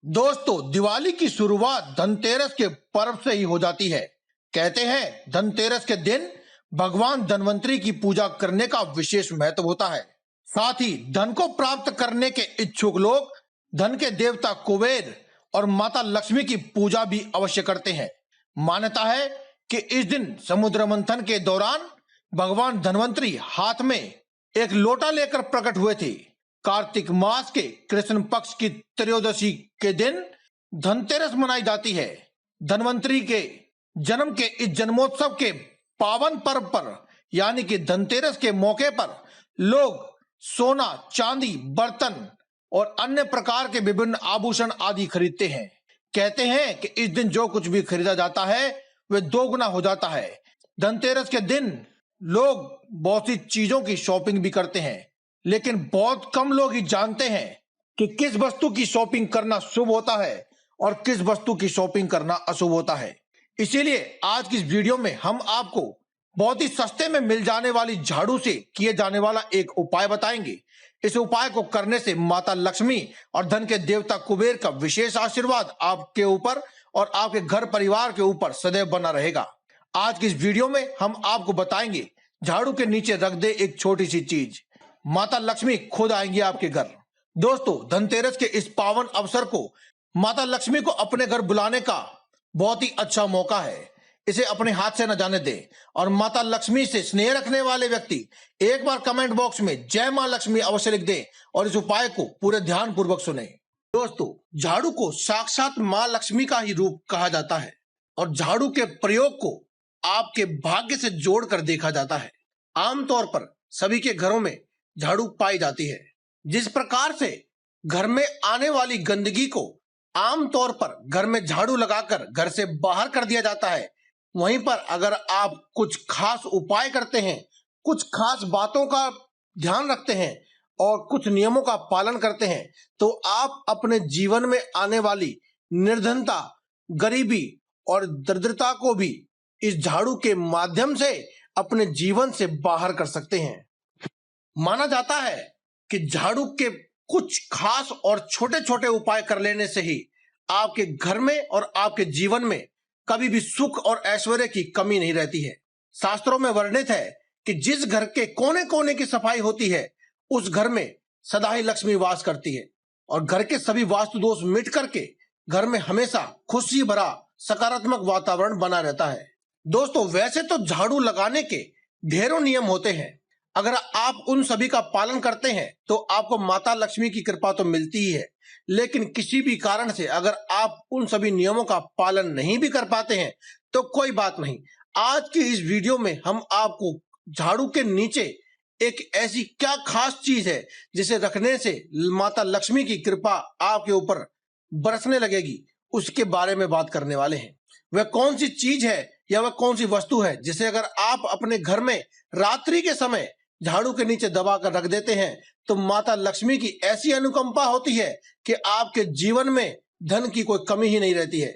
दोस्तों, दिवाली की शुरुआत धनतेरस के पर्व से ही हो जाती है। कहते हैं धनतेरस के दिन भगवान धनवंतरी की पूजा करने का विशेष महत्व होता है। साथ ही धन को प्राप्त करने के इच्छुक लोग धन के देवता कुबेर और माता लक्ष्मी की पूजा भी अवश्य करते हैं। मान्यता है कि इस दिन समुद्र मंथन के दौरान भगवान धनवंतरी हाथ में एक लोटा लेकर प्रकट हुए थे। कार्तिक मास के कृष्ण पक्ष की त्रयोदशी के दिन धनतेरस मनाई जाती है। धनवंतरी के जन्म के इस जन्मोत्सव के पावन पर्व पर यानी कि धनतेरस के मौके पर लोग सोना, चांदी, बर्तन और अन्य प्रकार के विभिन्न आभूषण आदि खरीदते हैं। कहते हैं कि इस दिन जो कुछ भी खरीदा जाता है वह दोगुना हो जाता है। धनतेरस के दिन लोग बहुत सी चीजों की शॉपिंग भी करते हैं, लेकिन बहुत कम लोग ही जानते हैं कि किस वस्तु की शॉपिंग करना शुभ होता है और किस वस्तु की शॉपिंग करना अशुभ होता है। इसीलिए आज की इस वीडियो में हम आपको बहुत ही सस्ते में मिल जाने वाली झाड़ू से किए जाने वाला एक उपाय बताएंगे। इस उपाय को करने से माता लक्ष्मी और धन के देवता कुबेर का विशेष आशीर्वाद आपके ऊपर और आपके घर परिवार के ऊपर सदैव बना रहेगा। आज की इस वीडियो में हम आपको बताएंगे झाड़ू के नीचे रख दे एक छोटी सी चीज, माता लक्ष्मी खुद आएंगी आपके घर। दोस्तों, धनतेरस के इस पावन अवसर को माता लक्ष्मी को अपने घर बुलाने का बहुत ही अच्छा मौका है। इसे अपने हाथ से न जाने दें और माता लक्ष्मी से स्नेह रखने वाले व्यक्ति एक बार कमेंट बॉक्स में जय मां लक्ष्मी अवश्य लिख दें और इस उपाय को पूरे ध्यान पूर्वक सुने। दोस्तों, झाड़ू को साक्षात मां लक्ष्मी का ही रूप कहा जाता है और झाड़ू के प्रयोग को आपके भाग्य से जोड़कर देखा जाता है। आमतौर पर सभी के घरों में झाड़ू पाई जाती है। जिस प्रकार से घर में आने वाली गंदगी को आमतौर पर घर में झाड़ू लगाकर घर से बाहर कर दिया जाता है, वहीं पर अगर आप कुछ खास उपाय करते हैं, कुछ खास बातों का ध्यान रखते हैं और कुछ नियमों का पालन करते हैं, तो आप अपने जीवन में आने वाली निर्धनता, गरीबी और दरिद्रता को भी इस झाड़ू के माध्यम से अपने जीवन से बाहर कर सकते हैं। माना जाता है कि झाड़ू के कुछ खास और छोटे छोटे उपाय कर लेने से ही आपके घर में और आपके जीवन में कभी भी सुख और ऐश्वर्य की कमी नहीं रहती है। शास्त्रों में वर्णित है कि जिस घर के कोने कोने की सफाई होती है उस घर में सदा ही लक्ष्मी वास करती है और घर के सभी वास्तु दोष मिट करके घर में हमेशा खुशी भरा सकारात्मक वातावरण बना रहता है। दोस्तों, वैसे तो झाड़ू लगाने के ढेरों नियम होते हैं। अगर आप उन सभी का पालन करते हैं तो आपको माता लक्ष्मी की कृपा तो मिलती ही है, लेकिन किसी भी कारण से अगर आप उन सभी नियमों का पालन नहीं भी कर पाते हैं तो कोई बात नहीं। आज की इस वीडियो में हम आपको झाड़ू के नीचे एक ऐसी क्या खास चीज है जिसे रखने से माता लक्ष्मी की कृपा आपके ऊपर बरसने लगेगी, उसके बारे में बात करने वाले हैं। वह कौन सी चीज है या वह कौन सी वस्तु है जिसे अगर आप अपने घर में रात्रि के समय झाड़ू के नीचे दबा कर रख देते हैं तो माता लक्ष्मी की ऐसी अनुकंपा होती है कि आपके जीवन में धन की कोई कमी ही नहीं रहती है।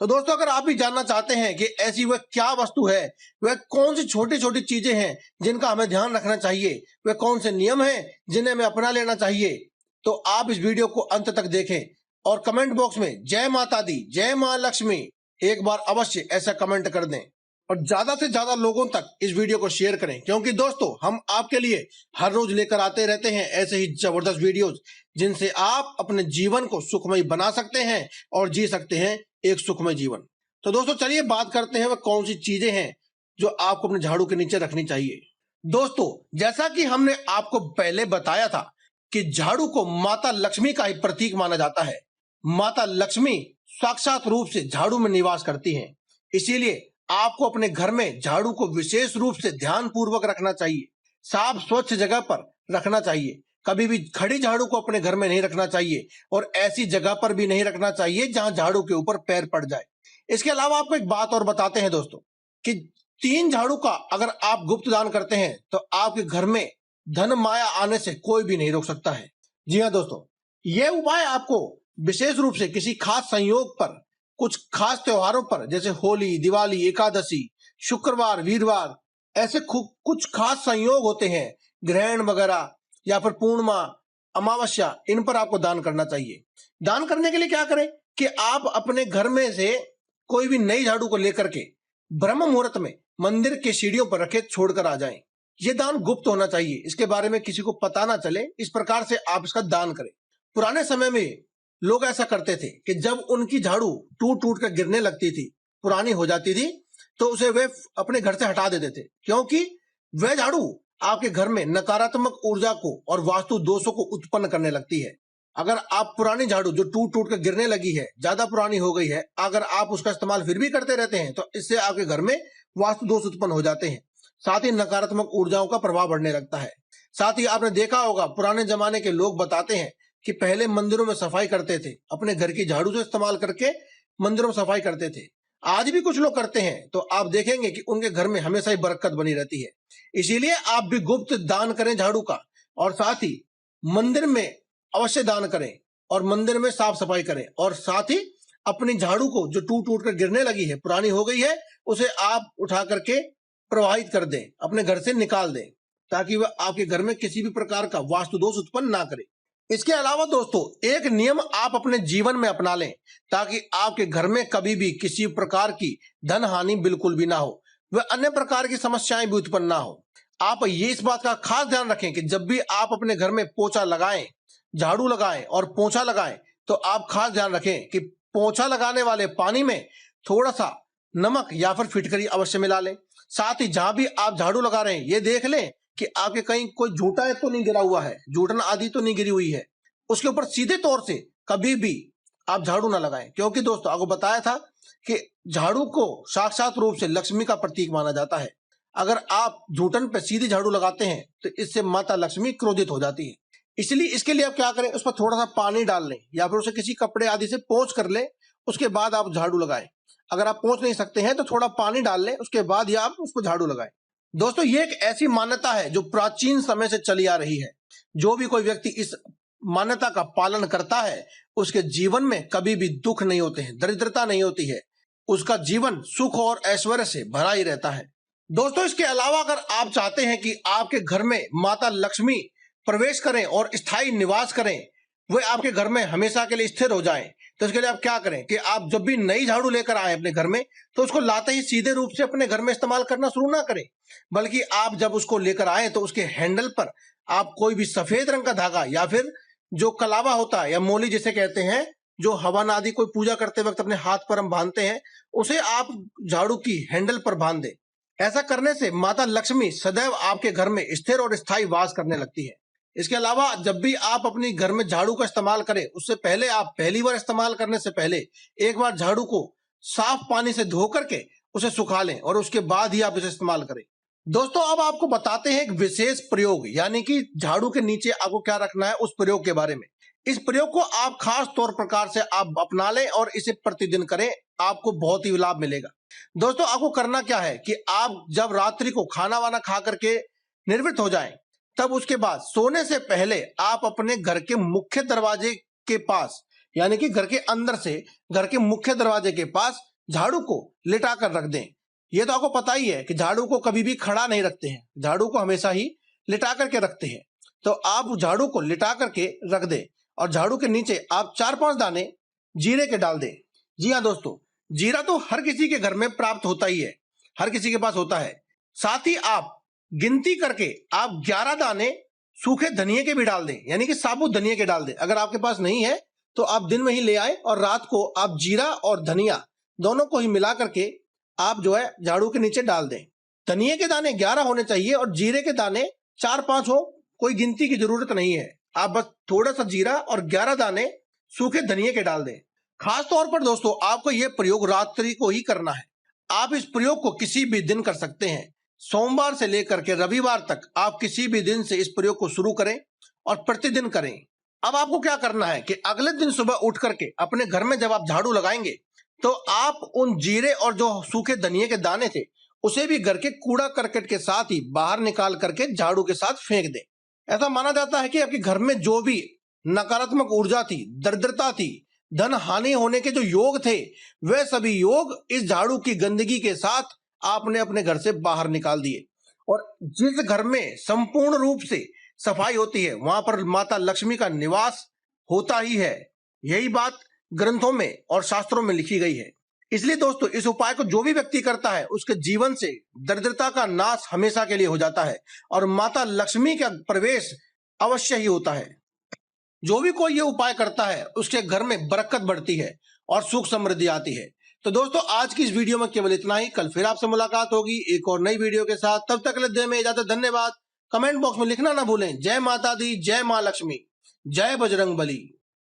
तो दोस्तों, अगर आप भी जानना चाहते हैं कि ऐसी वह क्या वस्तु है, वह कौन सी छोटी छोटी चीजें हैं जिनका हमें ध्यान रखना चाहिए, वह कौन से नियम हैं जिन्हें हमें अपना लेना चाहिए, तो आप इस वीडियो को अंत तक देखें और कमेंट बॉक्स में जय माता दी, जय मां लक्ष्मी एक बार अवश्य ऐसा कमेंट कर दें और ज्यादा से ज्यादा लोगों तक इस वीडियो को शेयर करें, क्योंकि दोस्तों हम आपके लिए हर रोज लेकर आते रहते हैं ऐसे ही जबरदस्त वीडियोस जिनसे आप अपने जीवन को सुखमय बना सकते हैं और जी सकते हैं एक सुखमय जीवन। तो दोस्तों, चलिए बात करते हैं वह कौन सी चीजें हैं जो आपको अपने झाड़ू के नीचे रखनी चाहिए। दोस्तों, जैसा कि हमने आपको पहले बताया था कि झाड़ू को माता लक्ष्मी का ही प्रतीक माना जाता है। माता लक्ष्मी साक्षात रूप से झाड़ू में निवास करती हैं, इसीलिए आपको अपने घर में झाड़ू को विशेष रूप से ध्यान पूर्वक रखना चाहिए, साफ स्वच्छ जगह पर रखना चाहिए। कभी भी खड़ी झाड़ू को अपने घर में नहीं रखना चाहिए और ऐसी जगह पर भी नहीं रखना चाहिए जहां झाड़ू के ऊपर पैर पड़ जाए। इसके अलावा आपको एक बात और बताते हैं दोस्तों कि 3 झाड़ू का अगर आप गुप्त दान करते हैं तो आपके घर में धन माया आने से कोई भी नहीं रोक सकता है। जी हाँ दोस्तों, यह उपाय आपको विशेष रूप से किसी खास संयोग पर, कुछ खास त्योहारों पर जैसे होली, दिवाली, एकादशी, शुक्रवार, वीरवार, ऐसे कुछ खास संयोग होते हैं, ग्रहण वगैरह या फिर पूर्णिमा, अमावस्या, इन पर आपको दान करना चाहिए। दान करने के लिए क्या करें कि आप अपने घर में से कोई भी नई झाड़ू को लेकर के ब्रह्म मुहूर्त में मंदिर के सीढ़ियों पर रखे छोड़कर आ जाएं। ये दान गुप्त होना चाहिए, इसके बारे में किसी को पता ना चले, इस प्रकार से आप इसका दान करें। पुराने समय में लोग ऐसा करते थे कि जब उनकी झाड़ू टूट टूट कर गिरने लगती थी, पुरानी हो जाती थी, तो उसे वे अपने घर से हटा देते थे, क्योंकि वह झाड़ू आपके घर में नकारात्मक ऊर्जा को और वास्तु दोषों को उत्पन्न करने लगती है। अगर आप पुरानी झाड़ू जो टूट टूट कर गिरने लगी है, ज्यादा पुरानी हो गई है, अगर आप उसका इस्तेमाल फिर भी करते रहते हैं तो इससे आपके घर में वास्तु दोष उत्पन्न हो जाते हैं, साथ ही नकारात्मक ऊर्जाओं का प्रभाव बढ़ने लगता है। साथ ही आपने देखा होगा, पुराने जमाने के लोग बताते हैं कि पहले मंदिरों में सफाई करते थे, अपने घर की झाड़ू से इस्तेमाल करके मंदिरों में सफाई करते थे। आज भी कुछ लोग करते हैं, तो आप देखेंगे कि उनके घर में हमेशा ही बरकत बनी रहती है। इसीलिए आप भी गुप्त दान करें झाड़ू का, और साथ ही मंदिर में अवश्य दान करें और मंदिर में साफ सफाई करें, और साथ ही अपनी झाड़ू को जो टूट टूट कर गिरने लगी है, पुरानी हो गई है, उसे आप उठा करके प्रवाहित कर दें, अपने घर से निकाल दें, ताकि वह आपके घर में किसी भी प्रकार का वास्तु दोष उत्पन्न ना करे। इसके अलावा दोस्तों, एक नियम आप अपने जीवन में अपना लें, ताकि आपके घर में कभी भी किसी प्रकार की धन हानि बिल्कुल भी ना हो, वह अन्य प्रकार की समस्याएं भी उत्पन्न ना हो। आप ये इस बात का खास ध्यान रखें कि जब भी आप अपने घर में पोछा लगाएं, झाड़ू लगाएं और पोछा लगाएं, तो आप खास ध्यान रखें कि पोछा लगाने वाले पानी में थोड़ा सा नमक या फिर फिटकरी अवश्य मिला लें। साथ ही जहां भी आप झाड़ू लगा रहे हैं, ये देख लें कि आपके कहीं कोई जूठा तो नहीं गिरा हुआ है, जूठन आदि तो नहीं गिरी हुई है। उसके ऊपर सीधे तौर से कभी भी आप झाड़ू ना लगाएं, क्योंकि दोस्तों आपको बताया था कि झाड़ू को साक्षात रूप से लक्ष्मी का प्रतीक माना जाता है। अगर आप जूठन पर सीधी झाड़ू लगाते हैं तो इससे माता लक्ष्मी क्रोधित हो जाती है। इसलिए इसके लिए आप क्या करें, उस पर थोड़ा सा पानी डाल लें या फिर उसे किसी कपड़े आदि से पोंछ कर लें, उसके बाद आप झाड़ू लगाएं। अगर आप पोंछ नहीं सकते हैं तो थोड़ा पानी डाल लें, उसके बाद ही आप उसको झाड़ू लगाएं। दोस्तों, ये एक ऐसी मान्यता है जो प्राचीन समय से चली आ रही है। जो भी कोई व्यक्ति इस मान्यता का पालन करता है, उसके जीवन में कभी भी दुख नहीं होते हैं, दरिद्रता नहीं होती है, उसका जीवन सुख और ऐश्वर्य से भरा ही रहता है। दोस्तों, इसके अलावा अगर आप चाहते हैं कि आपके घर में माता लक्ष्मी प्रवेश करें और स्थायी निवास करें, वे आपके घर में हमेशा के लिए स्थिर हो जाएं, तो इसके लिए आप क्या करें कि आप जब भी नई झाड़ू लेकर आए अपने घर में, तो उसको लाते ही सीधे रूप से अपने घर में इस्तेमाल करना शुरू ना करें, बल्कि आप जब उसको लेकर आए तो उसके हैंडल पर आप कोई भी सफेद रंग का धागा या फिर जो कलावा होता है या मोली जिसे कहते हैं, जो हवन आदि कोई पूजा करते वक्त अपने हाथ पर हम बांधते हैं, उसे आप झाड़ू की हैंडल पर बांध दें। ऐसा करने से माता लक्ष्मी सदैव आपके घर में स्थिर और स्थायी वास करने लगती है। इसके अलावा जब भी आप अपनी घर में झाड़ू का इस्तेमाल करें, उससे पहले आप पहली बार इस्तेमाल करने से पहले एक बार झाड़ू को साफ पानी से धो करके उसे सुखा लें और उसके बाद ही आप इसे इस्तेमाल करें। दोस्तों, अब आपको बताते हैं एक विशेष प्रयोग, यानी कि झाड़ू के नीचे आपको क्या रखना है, उस प्रयोग के बारे में। इस प्रयोग को आप खास तौर प्रकार से आप अपना लें और इसे प्रतिदिन करें, आपको बहुत ही लाभ मिलेगा। दोस्तों, आपको करना क्या है कि आप जब रात्रि को खाना वाना खा करके निर्वृत्त हो जाएं, तब उसके बाद सोने से पहले आप अपने घर के मुख्य दरवाजे के पास, यानी कि घर के अंदर से घर के मुख्य दरवाजे के पास झाड़ू को लिटा कर रख दें। ये तो आपको पता ही है कि झाड़ू को कभी भी खड़ा नहीं रखते हैं, झाड़ू को हमेशा ही लिटा करके रखते हैं। तो आप झाड़ू को लिटा करके रख दें और झाड़ू के नीचे आप 4-5 दाने जीरे के डाल दें। जी हाँ दोस्तों, जीरा तो हर किसी के घर में प्राप्त होता ही है, हर किसी के पास होता है। साथ ही आप गिनती करके आप 11 दाने सूखे धनिये के भी डाल दें, यानी कि साबुत धनिये के डाल दें। अगर आपके पास नहीं है तो आप दिन में ही ले आए और रात को आप जीरा और धनिया दोनों को ही मिला करके आप जो है झाड़ू के नीचे डाल दें। धनिये के दाने 11 होने चाहिए और जीरे के दाने 4-5 हो, कोई गिनती की जरूरत नहीं है। आप बस थोड़ा सा जीरा और 11 दाने सूखे धनिये के डाल दें। खास तौर पर दोस्तों, आपको यह प्रयोग रात्रि को ही करना है। आप इस प्रयोग को किसी भी दिन कर सकते हैं, सोमवार से लेकर के रविवार तक आप किसी भी दिन से इस प्रयोग को शुरू करें और प्रतिदिन करें। अब आपको क्या करना है कि अगले दिन सुबह उठ करके अपने घर में जब आप झाड़ू लगाएंगे, तो आप उन जीरे और जो सूखे धनिये के दाने थे उसे भी घर के कूड़ा करकट के साथ ही बाहर निकाल करके झाड़ू के साथ फेंक दें। ऐसा माना जाता है कि आपके घर में जो भी नकारात्मक ऊर्जा थी, दरिद्रता थी, धन हानि होने के जो योग थे, वे सभी योग इस झाड़ू की गंदगी के साथ आपने अपने घर से बाहर निकाल दिए। और जिस घर में संपूर्ण रूप से सफाई होती है, वहां पर माता लक्ष्मी का निवास होता ही है। यही बात ग्रंथों में और शास्त्रों में लिखी गई है। इसलिए दोस्तों, इस उपाय को जो भी व्यक्ति करता है उसके जीवन से दरिद्रता का नाश हमेशा के लिए हो जाता है और माता लक्ष्मी का प्रवेश अवश्य ही होता है। जो भी कोई ये उपाय करता है उसके घर में बरकत बढ़ती है और सुख समृद्धि आती है। तो दोस्तों, आज की इस वीडियो में केवल इतना ही। कल फिर आपसे मुलाकात होगी एक और नई वीडियो के साथ। तब तक के लिए दें में इजाजत। धन्यवाद। कमेंट बॉक्स में लिखना ना भूलें, जय माता दी, जय मां लक्ष्मी, जय बजरंग बली।